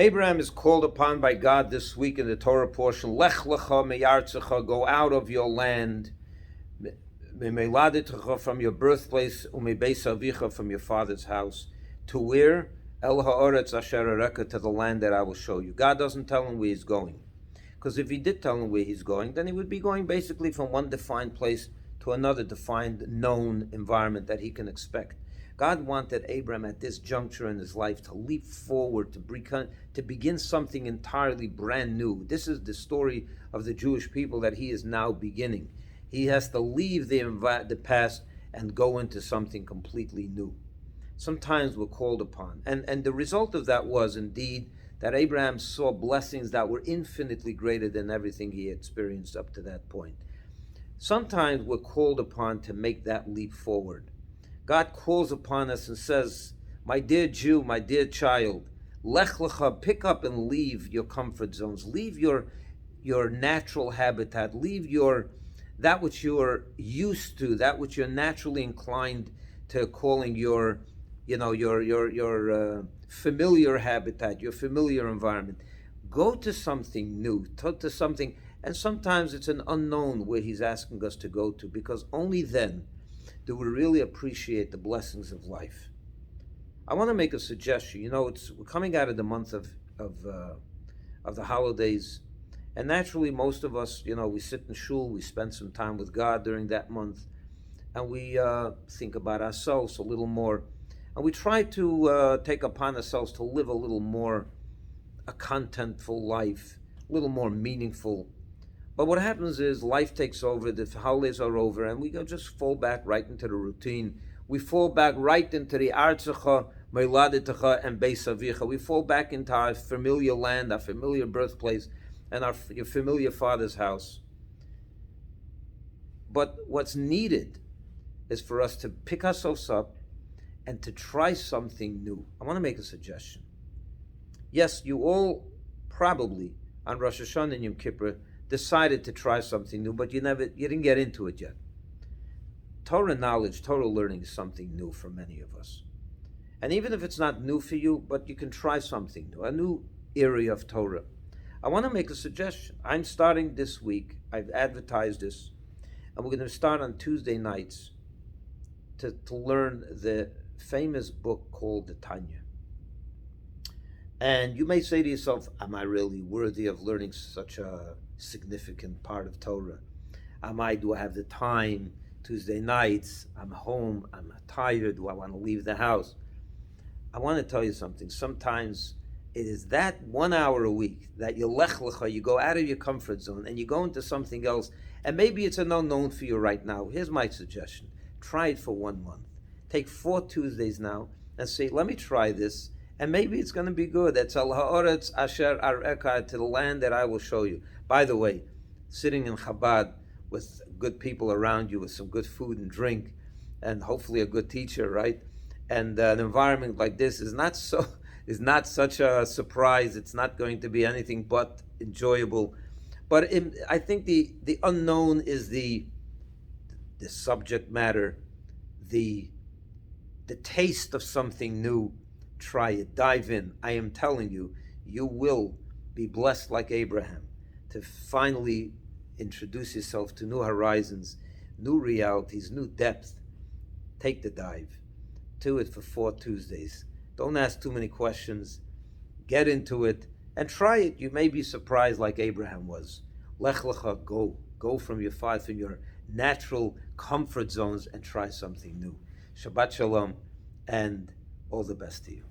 Abraham is called upon by God this week in the Torah portion. Lech lecha meyartzecha, go out of your land, memeladitecha, from your birthplace, umebeis avicha, from your father's house, to where? El ha'oretz asher areka, to the land that I will show you. God doesn't tell him where he's going, because if he did tell him where he's going, then he would be going basically from one defined place to another defined, known environment that he can expect. God wanted Abraham at this juncture in his life to leap forward, to begin something entirely brand new. This is the story of the Jewish people that he is now beginning. He has to leave the past and go into something completely new. Sometimes we're called upon. And the result of that was indeed that Abraham saw blessings that were infinitely greater than everything he experienced up to that point. Sometimes we're called upon to make that leap forward. God calls upon us and says, my dear Jew, my dear child, lech lecha, pick up and leave your comfort zones, leave your natural habitat, leave that which you're used to, that which you're naturally inclined to calling your familiar habitat, your familiar environment. Go to something new, to something, and sometimes it's an unknown where he's asking us to go to, because only then do we really appreciate the blessings of life. I want to make a suggestion. We're coming out of the month of the holidays, and naturally most of us, we sit in shul, we spend some time with God during that month, and we think about ourselves a little more, and we try to take upon ourselves to live a little more a contentful life, a little more meaningful. But what happens is life takes over, the holidays are over, and we just fall back right into the routine. We fall back right into the Artzecha, Meiladitecha, and Beis Avicha. We fall back into our familiar land, our familiar birthplace, and your familiar father's house. But what's needed is for us to pick ourselves up and to try something new. I want to make a suggestion. Yes, you all probably on Rosh Hashanah and Yom Kippur decided to try something new, but you didn't get into it yet. Torah knowledge, Torah learning is something new for many of us. And even if it's not new for you, but you can try something new, a new area of Torah. I want to make a suggestion. I'm starting this week, I've advertised this, and we're going to start on Tuesday nights to learn the famous book called the Tanya. And you may say to yourself, am I really worthy of learning such a significant part of Torah? Do I have the time? Tuesday nights, I'm home, I'm tired, do I want to leave the house? I want to tell you something. Sometimes it is that 1 hour a week that you lech lecha, you go out of your comfort zone and you go into something else, and maybe it's an unknown for you right now. Here's my suggestion. Try it for 1 month. Take 4 Tuesdays now and say, let me try this, and maybe it's going to be good. It's al ha'oretz asher areka, to the land that I will show you. By the way, sitting in Chabad with good people around you, with some good food and drink, and hopefully a good teacher, right? And an environment like this is not such a surprise. It's not going to be anything but enjoyable. But I think the unknown is the subject matter, the taste of something new. Try it, dive in. I am telling you, you will be blessed like Abraham to finally introduce yourself to new horizons, new realities, new depth. Take the dive. Do it for 4 Tuesdays. Don't ask too many questions. Get into it and try it. You may be surprised like Abraham was. Lech lecha, go from your natural comfort zones and try something new. Shabbat shalom, and all the best to you.